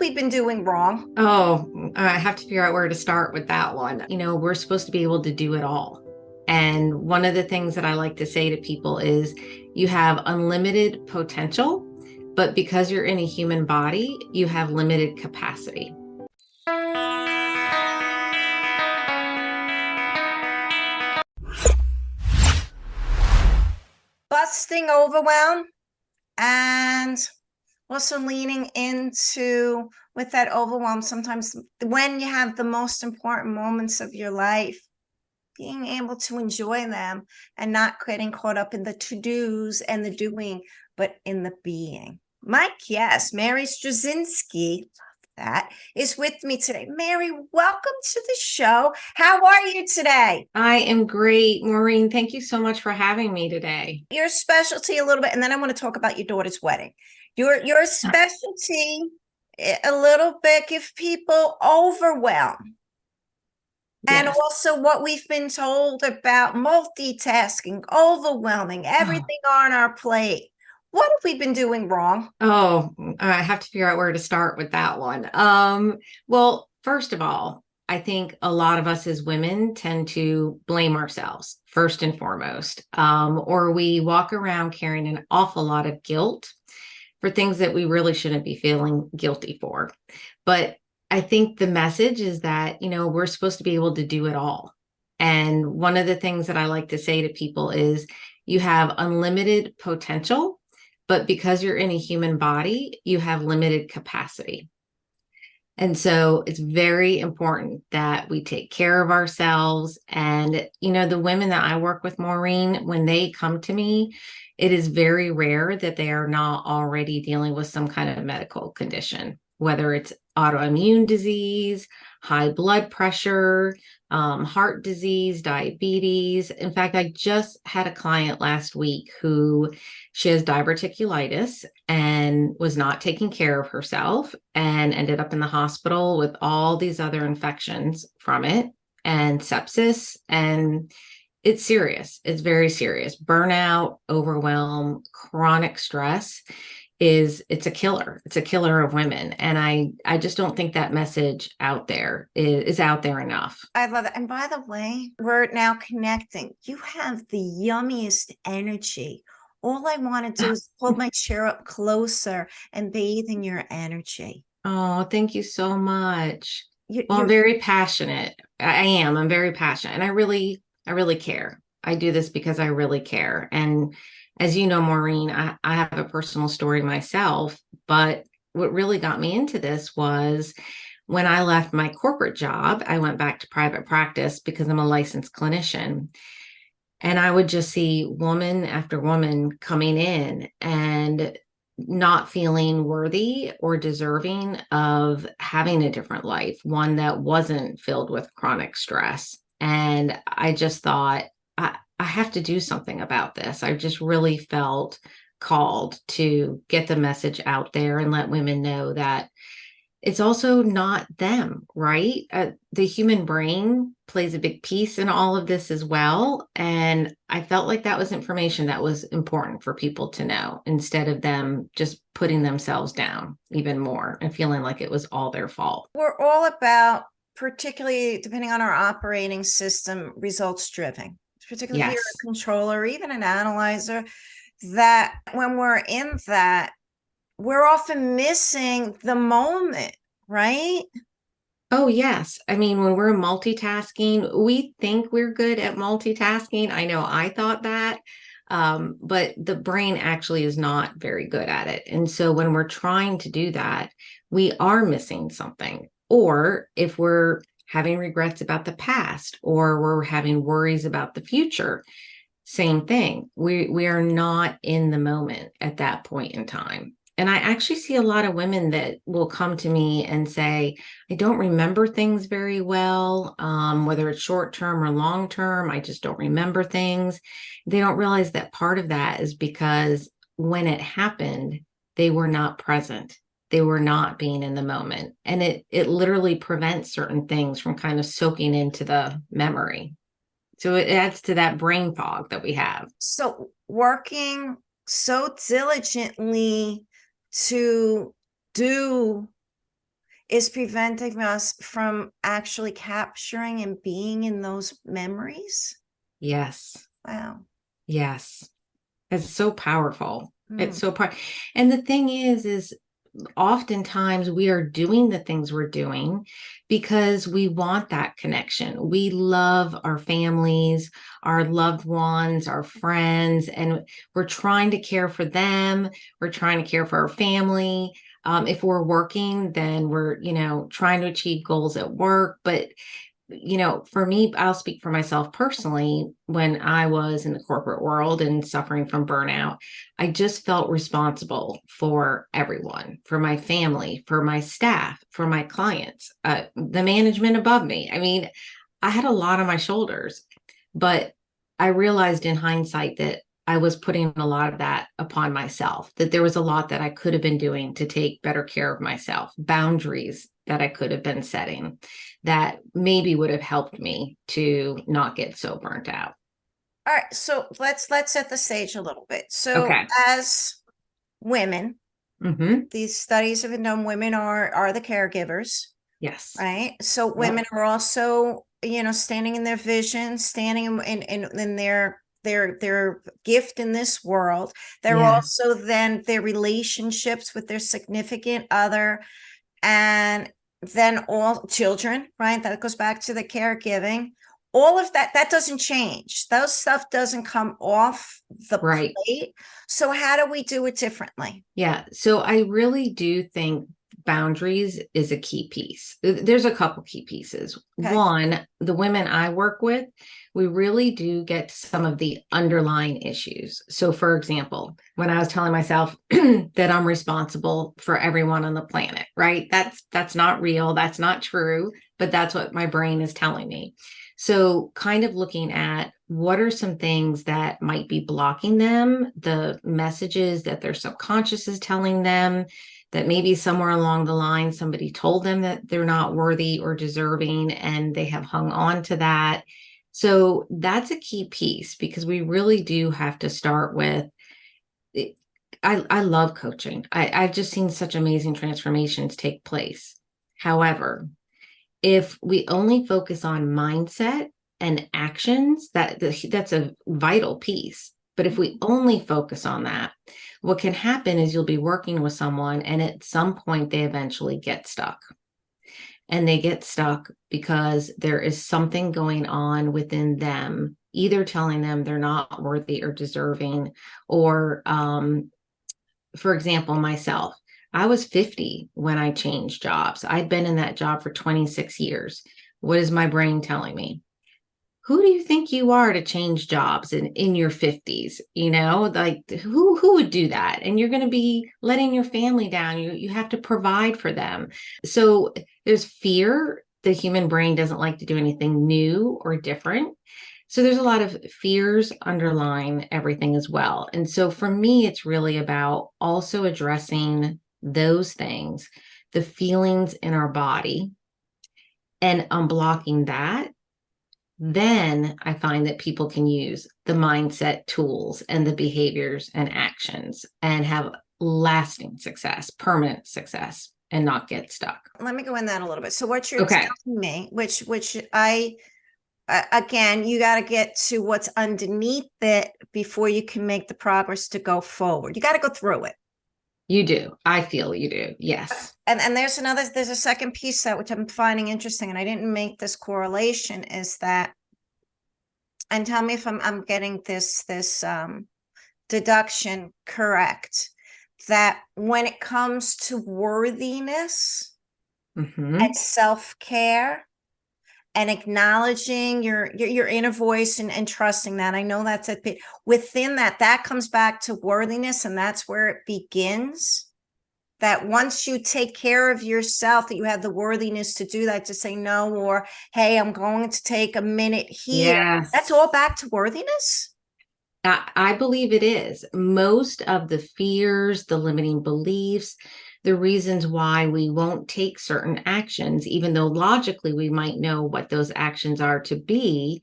we been doing wrong? Oh, I have to figure out where to start with that one. We're supposed to be able to do it all. And one of the things that I like to say to people is you have unlimited potential, but because you're in a human body, you have limited capacity. Busting overwhelm and also leaning into with that overwhelm sometimes when you have the most important moments of your life, being able to enjoy them and not getting caught up in the to-dos and the doing, but in the being. My guest, Mary Struzinsky, that is with me today. Mary, welcome to the show. How are you today? I am great, Maureen. Thank you so much for having me today. Your specialty a little bit, and then I want to talk about your daughter's wedding. Your specialty a little bit, give people overwhelm. And Yes. also what we've been told about multitasking, overwhelming, everything on our plate. What have we been doing wrong? Oh, I have to figure out where to start with that one. Well, first of all, I think a lot of us as women tend to blame ourselves first and foremost, or we walk around carrying an awful lot of guilt for things that we really shouldn't be feeling guilty for. But I think the message is that, we're supposed to be able to do it all. And one of the things that I like to say to people is you have unlimited potential, but because you're in a human body, you have limited capacity. And so it's very important that we take care of ourselves. And, the women that I work with, Maureen, when they come to me, it is very rare that they are not already dealing with some kind of medical condition, whether it's autoimmune disease, high blood pressure, heart disease, diabetes. In fact, I just had a client last week who she has diverticulitis and was not taking care of herself and ended up in the hospital with all these other infections from it and sepsis. And it's serious. It's very serious. Burnout, overwhelm, chronic stress it's a killer. It's a killer of women. And I just don't think that message out there is out there enough. I love it. And by the way, we're now connecting. You have the yummiest energy. All I want to do is pull my chair up closer and bathe in your energy. Oh, thank you so much. Well, I'm You're very passionate. I am. I'm very passionate. And I really care. I do this because I really care. And as you know, Maureen, I have a personal story myself, but what really got me into this was when I left my corporate job, I went back to private practice because I'm a licensed clinician. And I would just see woman after woman coming in and not feeling worthy or deserving of having a different life, one that wasn't filled with chronic stress. And I just thought, I have to do something about this. I just really felt called to get the message out there and let women know that it's also not them, right? The human brain plays a big piece in all of this as well. And I felt like that was information that was important for people to know instead of them just putting themselves down even more and feeling like it was all their fault. we're all about, particularly depending on our operating system, results driven, particularly if you're Yes. a controller or even an analyzer, that when we're in that, we're often missing the moment, right? Oh, yes. I mean, when we're multitasking, we think we're good at multitasking. I know I thought that, but the brain actually is not very good at it. And so when we're trying to do that, we are missing something. Or if we're having regrets about the past, or we're having worries about the future, same thing. We are not in the moment at that point in time. And I actually see a lot of women that will come to me and say, I don't remember things very well, whether it's short term or long term. I just don't remember things. They don't realize that part of that is because when it happened, they were not present. They were not being in the moment. And it literally prevents certain things from kind of soaking into the memory. So it adds to that brain fog that we have. So working so diligently to do is preventing us from actually capturing and being in those memories. Yes. Wow. Yes. It's so powerful. It's Mm. so powerful. And the thing is oftentimes we are doing the things we're doing because we want that connection. We love our families, our loved ones, our friends, and we're trying to care for them. We're trying to care for our family. If we're working, then we're, trying to achieve goals at work. But for me, I'll speak for myself personally. When I was in the corporate world and suffering from burnout, I just felt responsible for everyone, for my family, for my staff, for my clients, the management above me. I mean, I had a lot on my shoulders, but I realized in hindsight that I was putting a lot of that upon myself, that there was a lot that I could have been doing to take better care of myself, boundaries that I could have been setting that maybe would have helped me to not get so burnt out. All right, so let's set the stage a little bit. So Okay. as women, Mm-hmm. these studies have been done, women are the caregivers, Yes. right? So women Yep. are also, standing in their vision, standing in their gift in this world. They're Yeah. also then their relationships with their significant other, and then all children, right? That goes back to the caregiving. All of that doesn't change. Those stuff doesn't come off the Right. plate. So how do we do it differently? Yeah. So I really do think boundaries is a key piece. There's a couple key pieces. Okay. One, the women I work with, we really do get to some of the underlying issues. So, for example, when I was telling myself that I'm responsible for everyone on the planet, right? That's not real. That's not true, but that's what my brain is telling me. So, kind of looking at what are some things that might be blocking them, the messages that their subconscious is telling them, that maybe somewhere along the line somebody told them that they're not worthy or deserving, and they have hung on to that. So, that's a key piece because we really do have to start with. I love coaching. I've just seen such amazing transformations take place. However, if we only focus on mindset and actions, that's a vital piece. But if we only focus on that, what can happen is you'll be working with someone and at some point they eventually get stuck. And they get stuck because there is something going on within them, either telling them they're not worthy or deserving, or for example, myself, I was 50 when I changed jobs. I'd been in that job for 26 years. What is my brain telling me? Who do you think you are to change jobs in your 50s? Like who would do that? And you're going to be letting your family down. You have to provide for them. So there's fear. The human brain doesn't like to do anything new or different. So there's a lot of fears underlying everything as well. And so for me, it's really about also addressing those things, the feelings in our body, and unblocking that. Then I find that people can use the mindset tools and the behaviors and actions and have lasting success, permanent success, and not get stuck. Let me go in that a little bit. So what you're Okay. telling me, which I again, you got to get to what's underneath it before you can make the progress to go forward. You got to go through it. You do. I feel you do. Yes. And there's a second piece that which I'm finding interesting, and I didn't make this correlation, is that, and tell me if I'm getting this deduction correct, that when it comes to worthiness Mm-hmm. and self-care and acknowledging your inner voice and trusting that, I know that's a bit within that comes back to worthiness, and that's where it begins. That once you take care of yourself, that you have the worthiness to do that, to say no, or hey, I'm going to take a minute here. Yes. That's all back to worthiness. I believe it is. Most of the fears, the limiting beliefs, the reasons why we won't take certain actions, even though logically we might know what those actions are to be,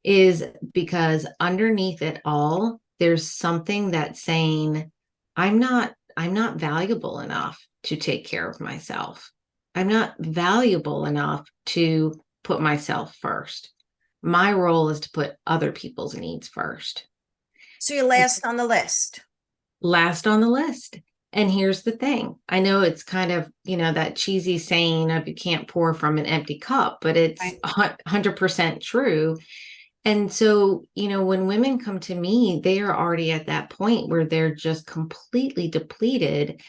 is because underneath it all, there's something that's saying, I'm not valuable enough to take care of myself. I'm not valuable enough to put myself first. My role is to put other people's needs first. So you're last on the list. Last on the list. And here's the thing. I know it's kind of, that cheesy saying of you can't pour from an empty cup, but it's Right. 100% true. And so, when women come to me, they are already at that point where they're just completely depleted.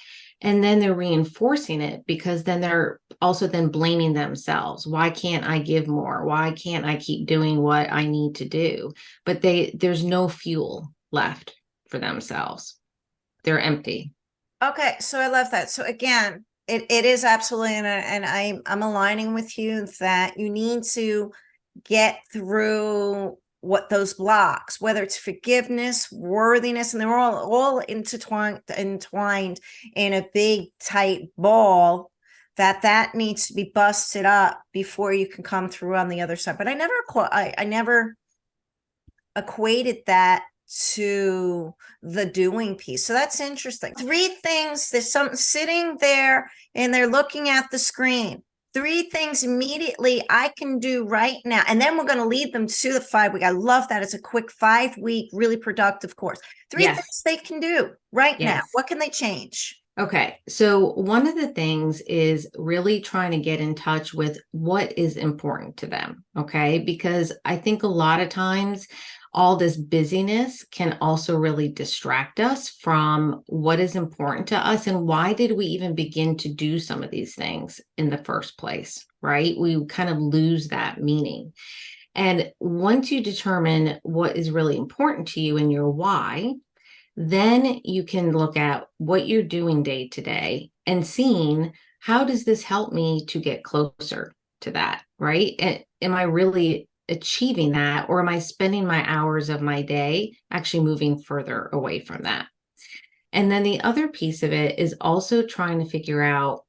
And then they're reinforcing it because then they're also then blaming themselves. Why can't I give more? Why can't I keep doing what I need to do? But there's no fuel left for themselves. They're empty. Okay, so I love that. So again, it is absolutely, and I'm aligning with you that you need to get through what those blocks, whether it's forgiveness, worthiness, and they're all entwined in a big tight ball, that needs to be busted up before you can come through on the other side. But I never equated that to the doing piece. So that's interesting. Three things, there's something sitting there and they're looking at the screen. Three things immediately I can do right now. And then we're going to lead them to the 5 week. I love that. It's a quick 5 week, really productive course. Three Yes. things they can do right now. Yes. What can they change? Okay. So one of the things is really trying to get in touch with what is important to them. Okay. Because I think a lot of times all this busyness can also really distract us from what is important to us and why did we even begin to do some of these things in the first place, right? We kind of lose that meaning. And once you determine what is really important to you and your why, then you can look at what you're doing day to day and seeing how does this help me to get closer to that, right? Am I really achieving that, or am I spending my hours of my day actually moving further away from that? And then the other piece of it is also trying to figure out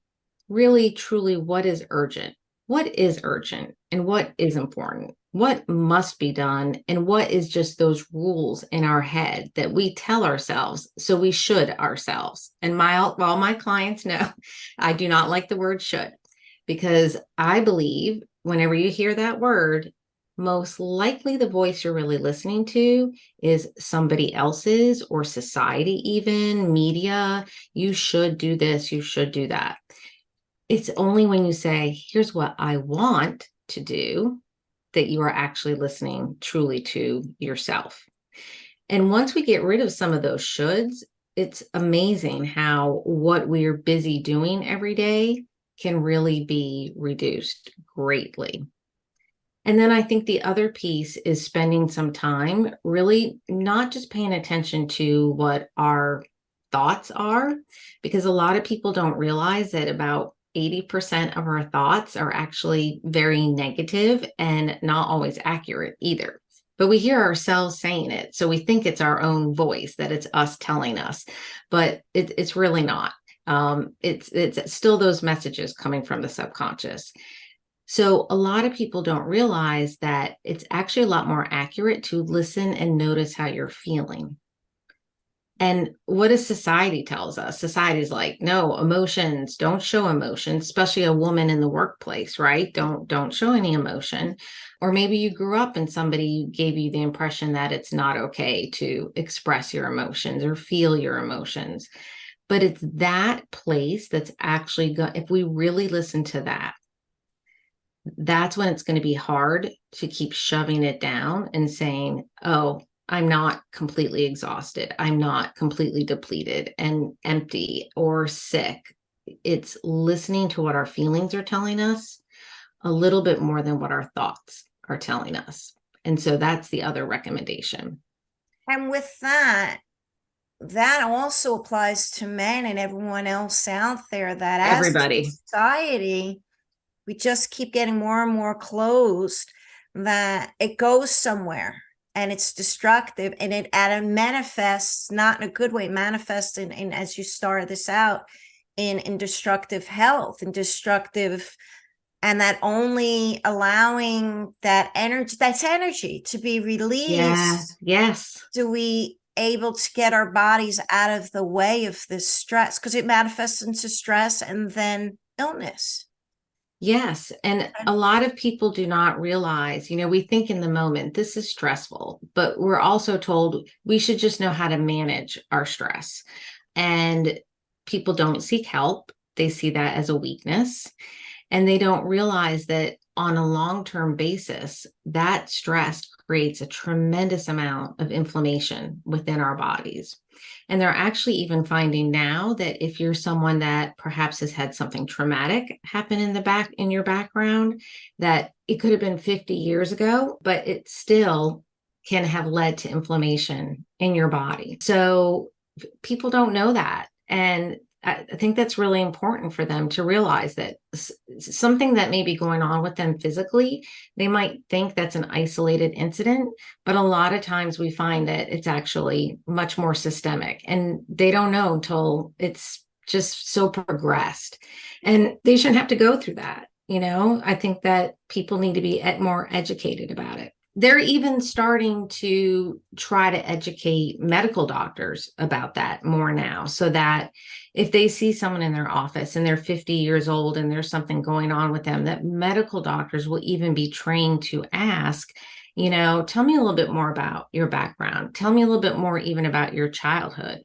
really truly what is urgent. What is urgent and what is important? What must be done and what is just those rules in our head that we tell ourselves so we should ourselves. And all my clients know I do not like the word should, because I believe whenever you hear that word, most likely the voice you're really listening to is somebody else's or society, even media. You should do this, you should do that. It's only when you say, here's what I want to do, that you are actually listening truly to yourself. And once we get rid of some of those shoulds, it's amazing how what we're busy doing every day can really be reduced greatly. And then I think the other piece is spending some time really not just paying attention to what our thoughts are, because a lot of people don't realize that about 80% of our thoughts are actually very negative and not always accurate either. But we hear ourselves saying it. So we think it's our own voice, that it's us telling us, but it's really not. It's still those messages coming from the subconscious. So a lot of people don't realize that it's actually a lot more accurate to listen and notice how you're feeling. And what does society tells us? Society's like, no, emotions, don't show emotions, especially a woman in the workplace, right? Don't show any emotion. Or maybe you grew up and somebody gave you the impression that it's not okay to express your emotions or feel your emotions. But it's that place that's actually if we really listen to that, that's when it's going to be hard to keep shoving it down and saying, oh, I'm not completely exhausted. I'm not completely depleted and empty or sick. It's listening to what our feelings are telling us a little bit more than what our thoughts are telling us. And so that's the other recommendation. And with that, that also applies to men and everyone else out there, that as a Everybody. society, we just keep getting more and more closed, that it goes somewhere and it's destructive, and it manifests not in a good way, manifests in as you started this out, in destructive health and destructive, and that only allowing that's energy to be released. Yeah. Yes. Do we able to get our bodies out of the way of this stress, because it manifests into stress and then illness. Yes. And a lot of people do not realize, we think in the moment, this is stressful, but we're also told we should just know how to manage our stress. And people don't seek help. They see that as a weakness. And they don't realize that on a long-term basis, that stress creates a tremendous amount of inflammation within our bodies. And they're actually even finding now that if you're someone that perhaps has had something traumatic happen in your background, that it could have been 50 years ago, but it still can have led to inflammation in your body. So people don't know that. And I think that's really important for them to realize that something that may be going on with them physically, they might think that's an isolated incident, but a lot of times we find that it's actually much more systemic, and they don't know until it's just so progressed, and they shouldn't have to go through that. I think that people need to be more educated about it. They're even starting to try to educate medical doctors about that more now, so that if they see someone in their office and they're 50 years old and there's something going on with them, that medical doctors will even be trained to ask, tell me a little bit more about your background. Tell me a little bit more even about your childhood,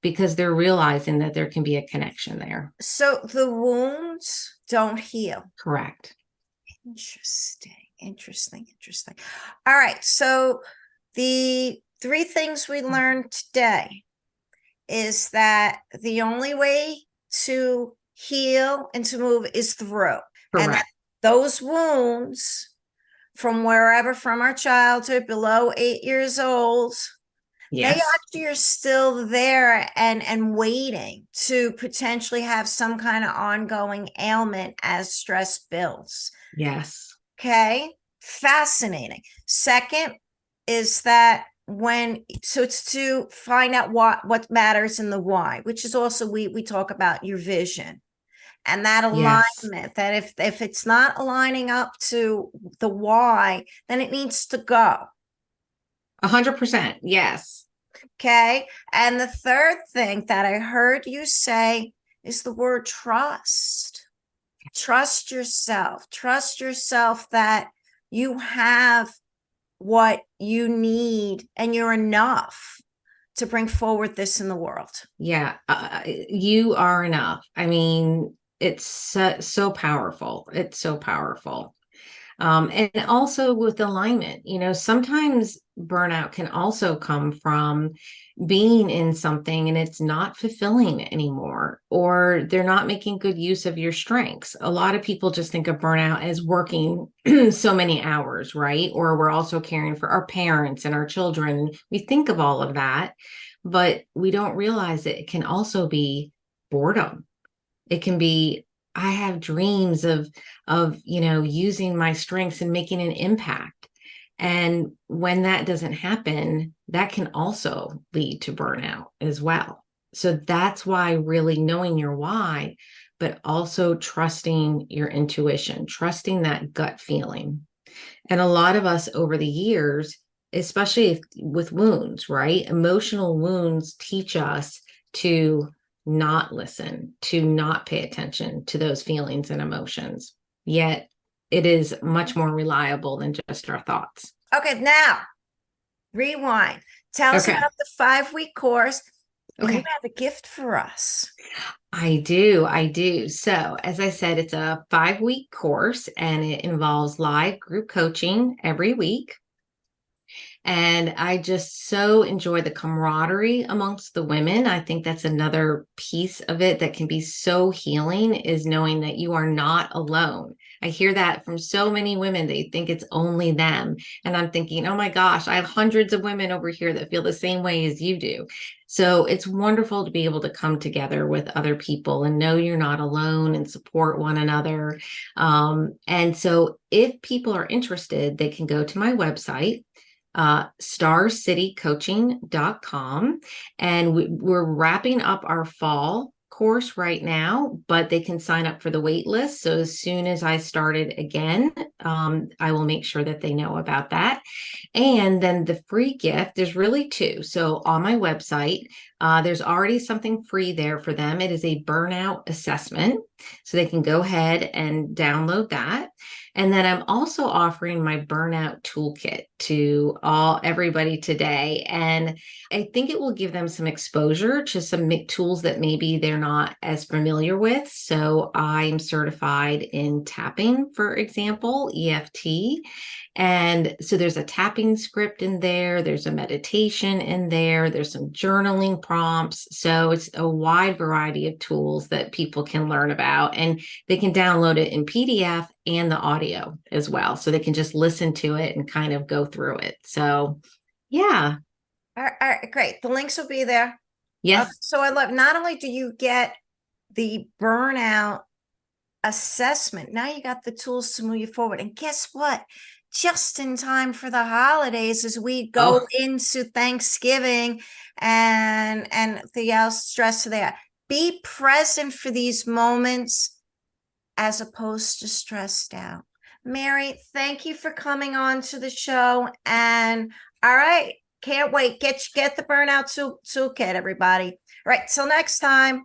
because they're realizing that there can be a connection there. So the wounds don't heal. Correct. Interesting. All right. So the 3 things we learned today is that the only way to heal and to move is through. Correct. And that those wounds from wherever, from our childhood, below 8 years old, yes, they actually are still there and waiting to potentially have some kind of ongoing ailment as stress builds. Yes. Okay, fascinating. Second is that it's to find out what matters in the why, which is also we talk about your vision and that alignment, that if it's not aligning up to the why, then it needs to go. 100%. Yes. Okay. And the third thing that I heard you say is the word trust. Trust yourself that you have what you need and you're enough to bring forward this in the world. Yeah, you are enough. I mean, it's so powerful. It's so powerful. And also with alignment, sometimes burnout can also come from being in something and it's not fulfilling anymore, or they're not making good use of your strengths. A lot of people just think of burnout as working so many hours, right? Or we're also caring for our parents and our children. We think of all of that, but we don't realize that it can also be boredom. It can be, I have dreams of using my strengths and making an impact. And when that doesn't happen, that can also lead to burnout as well. So that's why really knowing your why, but also trusting your intuition, trusting that gut feeling. And a lot of us over the years, especially with wounds, right? Emotional wounds teach us to not listen, to not pay attention to those feelings and emotions. Yet it is much more reliable than just our thoughts. Okay, now rewind. Tell us about the 5-week course. Okay. You have a gift for us. I do. So as I said, it's a 5-week course and it involves live group coaching every week. And I just so enjoy the camaraderie amongst the women. I think that's another piece of it that can be so healing, is knowing that you are not alone. I hear that from so many women. They think it's only them. And I'm thinking, oh my gosh, I have hundreds of women over here that feel the same way as you do. So it's wonderful to be able to come together with other people and know you're not alone and support one another. And so if people are interested, they can go to my website, starcitycoaching.com. And we're wrapping up our fall course right now, but they can sign up for the wait list. So as soon as I started again, I will make sure that they know about that. And then the free gift, there's really two. So on my website, there's already something free there for them. It is a burnout assessment. So they can go ahead and download that. And then I'm also offering my burnout toolkit to everybody today. And I think it will give them some exposure to some tools that maybe they're not as familiar with. So I'm certified in tapping, for example, EFT. And so there's a tapping script in there, there's a meditation in there, there's some journaling prompts. So it's a wide variety of tools that people can learn about, and they can download it in PDF and the audio as well. So they can just listen to it and kind of go through it. So yeah. All right, great. The links will be there. Yes. So I love, not only do you get the burnout assessment, now you got the tools to move you forward. And guess what? Just in time for the holidays, as we go into Thanksgiving and the stress there. Be present for these moments as opposed to stressed out. Mary, thank you for coming on to the show. And all right, can't wait. Get the Burnout Toolkit, everybody. All right, till next time.